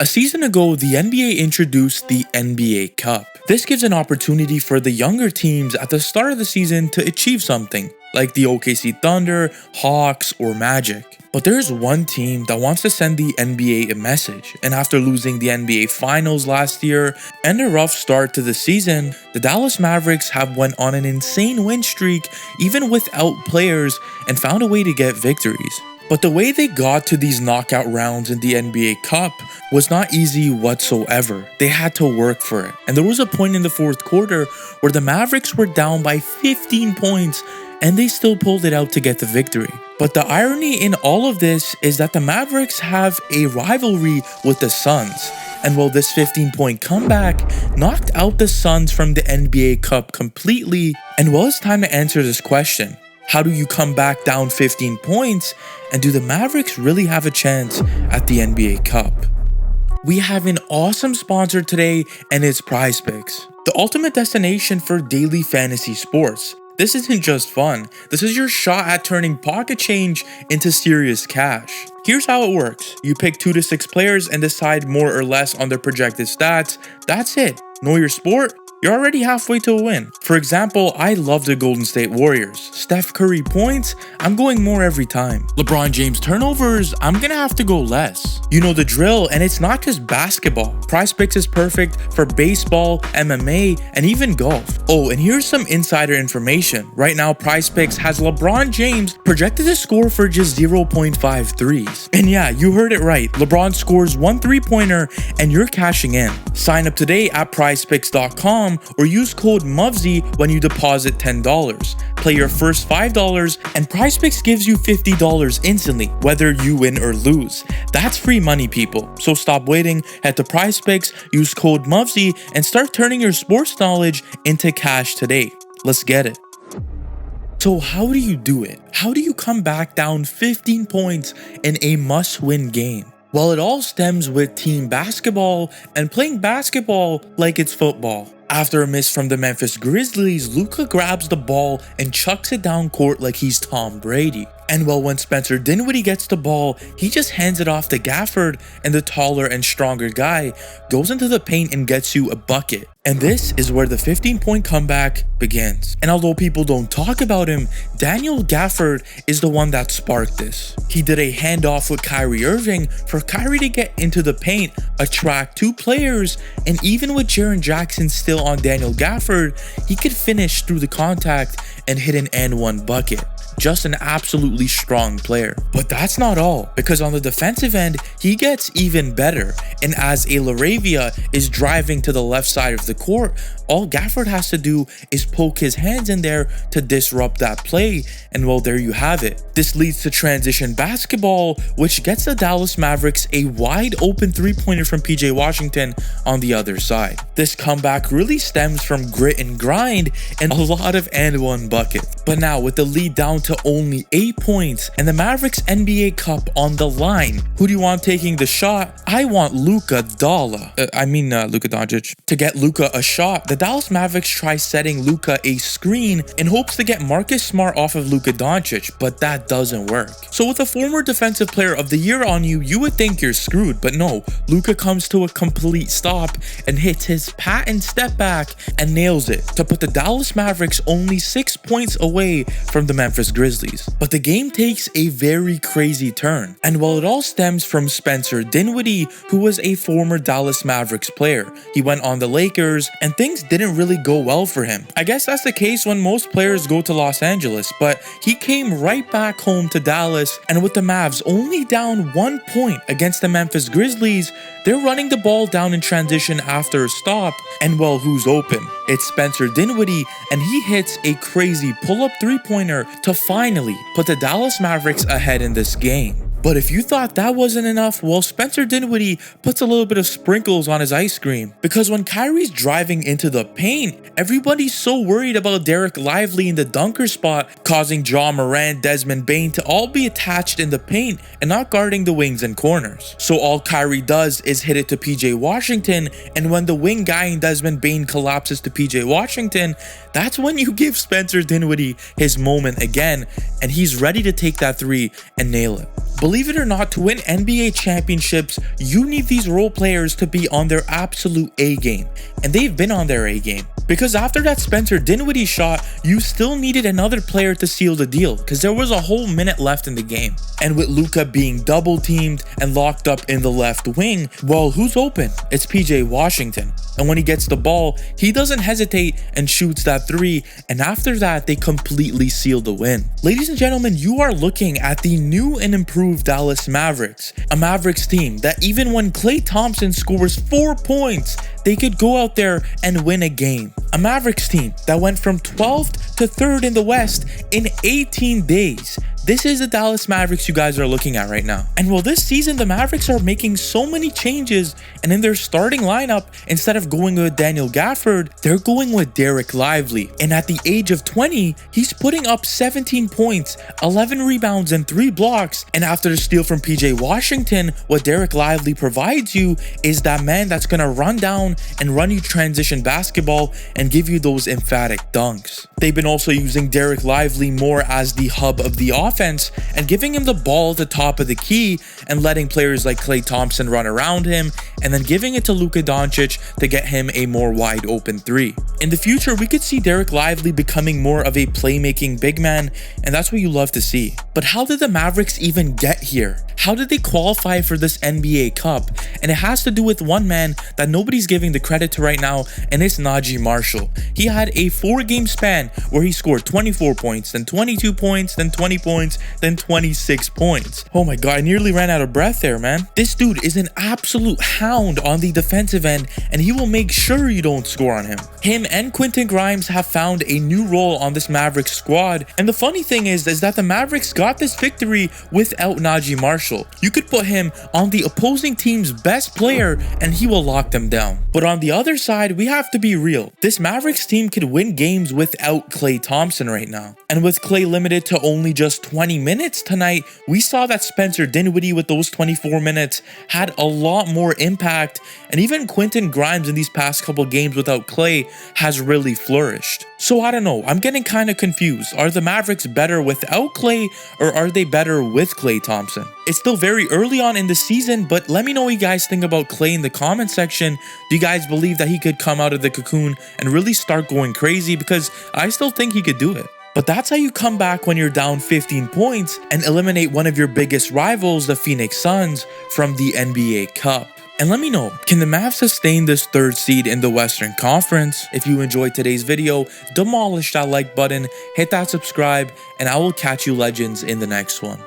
A season ago, the NBA introduced the NBA Cup. This gives an opportunity for the younger teams at the start of the season to achieve something, like the OKC Thunder, Hawks, or Magic. But there's one team that wants to send the NBA a message, and after losing the NBA Finals last year and a rough start to the season, the Dallas Mavericks have went on an insane win streak even without players and found a way to get victories. But the way they got to these knockout rounds in the NBA Cup was not easy whatsoever. They had to work for it. And there was a point in the fourth quarter where the Mavericks were down by 15 points and they still pulled it out to get the victory. But the irony in all of this is that the Mavericks have a rivalry with the Suns. And while this 15-point comeback knocked out the Suns from the NBA Cup completely, and well, it's time to answer this question. How do you come back down 15 points, and do the Mavericks really have a chance at the NBA Cup? We have an awesome sponsor today, and it's PrizePicks, the ultimate destination for daily fantasy sports. This isn't just fun, this is your shot at turning pocket change into serious cash. Here's how it works. You pick 2 to 6 players and decide more or less on their projected stats. That's it. Know your sport? You're already halfway to a win. For example, I love the Golden State Warriors. Steph Curry points, I'm going more every time. LeBron James turnovers, I'm gonna have to go less. You know the drill, and it's not just basketball. PrizePicks is perfect for baseball, MMA, and even golf. Oh, and here's some insider information. Right now, PrizePicks has LeBron James projected to score for just 0.5 threes. And yeah, you heard it right. LeBron scores 1 3-pointer, and you're cashing in. Sign up today at prizepicks.com or use code MUVZY when you deposit $10. Play your first $5 and PrizePicks gives you $50 instantly, whether you win or lose. That's free money, people. So stop waiting, head to PrizePicks, use code MUVZY, and start turning your sports knowledge into cash today. Let's get it. So how do you do it? How do you come back down 15 points in a must-win game? Well, it all stems with team basketball and playing basketball like it's football. After a miss from the Memphis Grizzlies, Luka grabs the ball and chucks it down court like he's Tom Brady. And well, when Spencer Dinwiddie gets the ball, he just hands it off to Gafford, and the taller and stronger guy goes into the paint and gets you a bucket. And this is where the 15-point comeback begins. And although people don't talk about him, Daniel Gafford is the one that sparked this. He did a handoff with Kyrie Irving for Kyrie to get into the paint, attract 2 players, and even with Jaren Jackson still on Daniel Gafford, he could finish through the contact and hit an and-one bucket. Just an absolutely strong player. But that's not all, because on the defensive end, he gets even better. And as a LaRavia is driving to the left side of the court, all Gafford has to do is poke his hands in there to disrupt that play, and well, there you have it. This leads to transition basketball, which gets the Dallas Mavericks a wide open 3-pointer from PJ Washington on the other side. This comeback really stems from grit and grind and a lot of and-one buckets. But now with the lead down to only 8 points and the Mavericks NBA Cup on the line, who do you want taking the shot? I want Luka Doncic. To get Luka a shot, the Dallas Mavericks try setting Luka a screen in hopes to get Marcus Smart off of Luka Doncic, but that doesn't work. So with a former defensive player of the year on you, you would think you're screwed, but no, Luka comes to a complete stop and hits his patent step back and nails it to put the Dallas Mavericks only 6 points away from the Memphis Grizzlies. But the game takes a very crazy turn, and while it all stems from Spencer Dinwiddie, who was a former Dallas Mavericks player, he went on the Lakers and things didn't really go well for him. I guess that's the case when most players go to Los Angeles, but he came right back home to Dallas, and with the Mavs only down 1 point against the Memphis Grizzlies, they're running the ball down in transition after a stop, and well, who's open? It's Spencer Dinwiddie, and he hits a crazy pull-up 3-pointer to finally put the Dallas Mavericks ahead in this game. But if you thought that wasn't enough, well, Spencer Dinwiddie puts a little bit of sprinkles on his ice cream. Because when Kyrie's driving into the paint, everybody's so worried about Derek Lively in the dunker spot, causing Ja Morant, Desmond Bane to all be attached in the paint and not guarding the wings and corners. So all Kyrie does is hit it to PJ Washington, and when the wing guy in Desmond Bane collapses to PJ Washington, that's when you give Spencer Dinwiddie his moment again, and he's ready to take that 3 and nail it. Believe it or not, to win NBA championships, you need these role players to be on their absolute A game, and they've been on their A game. Because after that Spencer Dinwiddie shot, you still needed another player to seal the deal, because there was a whole minute left in the game. And with Luka being double teamed and locked up in the left wing, well, who's open? It's PJ Washington. And when he gets the ball, he doesn't hesitate and shoots that three, and after that, they completely seal the win. Ladies and gentlemen, you are looking at the new and improved Dallas Mavericks, a Mavericks team that even when Klay Thompson scores 4 points, they could go out there and win a game. A Mavericks team that went from 12th to 3rd in the West in 18 days. This is the Dallas Mavericks you guys are looking at right now. And well, this season, the Mavericks are making so many changes, and in their starting lineup, instead of going with Daniel Gafford, they're going with Dereck Lively. And at the age of 20, he's putting up 17 points, 11 rebounds, and 3 blocks. And after the steal from PJ Washington, what Dereck Lively provides you is that man that's gonna run down and run you transition basketball and give you those emphatic dunks. They've been also using Dereck Lively more as the hub of the offense and giving him the ball at the top of the key and letting players like Klay Thompson run around him, and then giving it to Luka Doncic to get him a more wide open three. In the future, we could see Dereck Lively becoming more of a playmaking big man, and that's what you love to see. But how did the Mavericks even get here? How did they qualify for this NBA Cup? And it has to do with one man that nobody's giving the credit to right now, and it's Naji Marshall. He had a 4-game span where he scored 24 points, then 22 points, then 20 points, then 26 points. Oh my god, I nearly ran out of breath there, man. This dude is an absolute hound on the defensive end, and he will make sure you don't score on him. Him and Quentin Grimes have found a new role on this Mavericks squad, and the funny thing is that the Mavericks got this victory without Naji Marshall. You could put him on the opposing team's best player and he will lock them down. But on the other side, we have to be real. This Mavericks team could win games without Klay Thompson right now. And with Klay limited to only just 20 minutes tonight, we saw that Spencer Dinwiddie with those 24 minutes had a lot more impact, and even Quentin Grimes in these past couple games without Klay has really flourished. So I don't know, I'm getting kind of confused. Are the Mavericks better without Klay, or are they better with Klay Thompson? It's still very early on in the season, but let me know what you guys think about Klay in the comment section. Do you guys believe that he could come out of the cocoon and really start going crazy? Because I still think he could do it. But that's how you come back when you're down 15 points and eliminate one of your biggest rivals, the Phoenix Suns, from the NBA Cup. And let me know, can the Mavs sustain this 3rd seed in the Western Conference? If you enjoyed today's video, demolish that like button, hit that subscribe, and I will catch you legends in the next one.